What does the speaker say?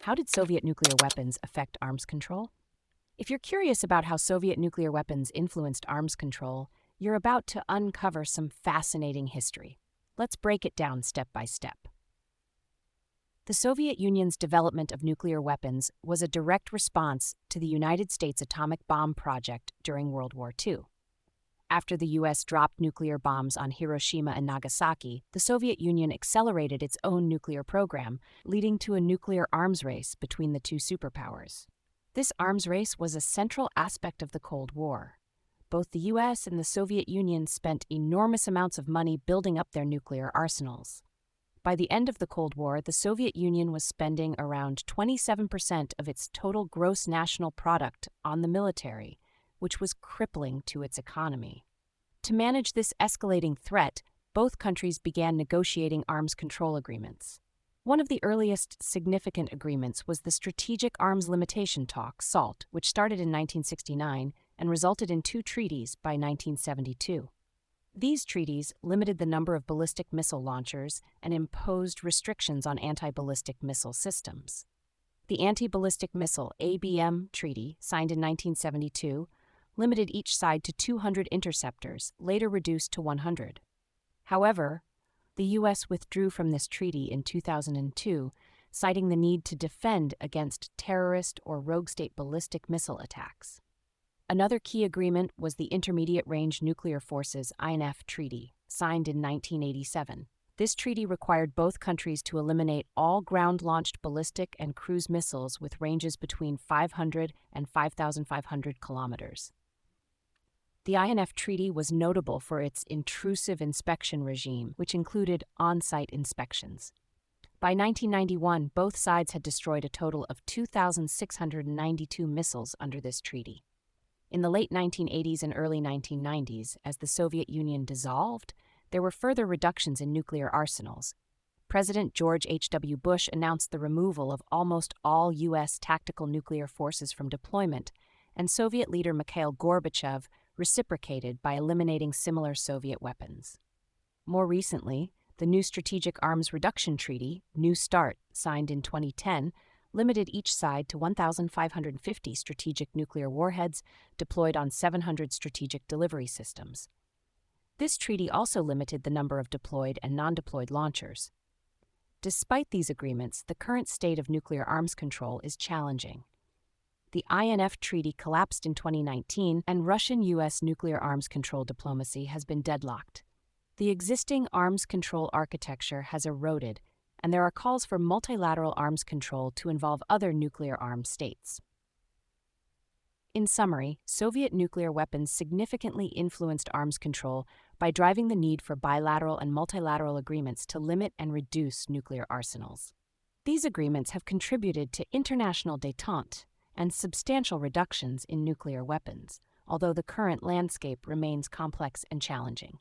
How did Soviet nuclear weapons affect arms control? If you're curious about how Soviet nuclear weapons influenced arms control, you're about to uncover some fascinating history. Let's break it down step by step. The Soviet Union's development of nuclear weapons was a direct response to the United States atomic bomb project during World War II. After the U.S. dropped nuclear bombs on Hiroshima and Nagasaki, the Soviet Union accelerated its own nuclear program, leading to a nuclear arms race between the two superpowers. This arms race was a central aspect of the Cold War. Both the U.S. and the Soviet Union spent enormous amounts of money building up their nuclear arsenals. By the end of the Cold War, the Soviet Union was spending around 27% of its total gross national product on the military, which was crippling to its economy. To manage this escalating threat, both countries began negotiating arms control agreements. One of the earliest significant agreements was the Strategic Arms Limitation Talks, SALT, which started in 1969 and resulted in 2 treaties by 1972. These treaties limited the number of ballistic missile launchers and imposed restrictions on anti-ballistic missile systems. The Anti-Ballistic Missile (ABM) Treaty, signed in 1972, limited each side to 200 interceptors, later reduced to 100. However, the U.S. withdrew from this treaty in 2002, citing the need to defend against terrorist or rogue state ballistic missile attacks. Another key agreement was the Intermediate Range Nuclear Forces (INF) Treaty, signed in 1987. This treaty required both countries to eliminate all ground-launched ballistic and cruise missiles with ranges between 500 and 5,500 kilometers. The INF Treaty was notable for its intrusive inspection regime, which included on-site inspections. By 1991, both sides had destroyed a total of 2,692 missiles under this treaty. In the late 1980s and early 1990s, as the Soviet Union dissolved, there were further reductions in nuclear arsenals. President George H.W. Bush announced the removal of almost all U.S. tactical nuclear forces from deployment, and Soviet leader Mikhail Gorbachev reciprocated by eliminating similar Soviet weapons. More recently, the new Strategic Arms Reduction Treaty, New START, signed in 2010, limited each side to 1,550 strategic nuclear warheads deployed on 700 strategic delivery systems. This treaty also limited the number of deployed and non-deployed launchers. Despite these agreements, the current state of nuclear arms control is challenging. The INF Treaty collapsed in 2019, and Russian-U.S. nuclear arms control diplomacy has been deadlocked. The existing arms control architecture has eroded, and there are calls for multilateral arms control to involve other nuclear-armed states. In summary, Soviet nuclear weapons significantly influenced arms control by driving the need for bilateral and multilateral agreements to limit and reduce nuclear arsenals. These agreements have contributed to international détente and substantial reductions in nuclear weapons, although the current landscape remains complex and challenging.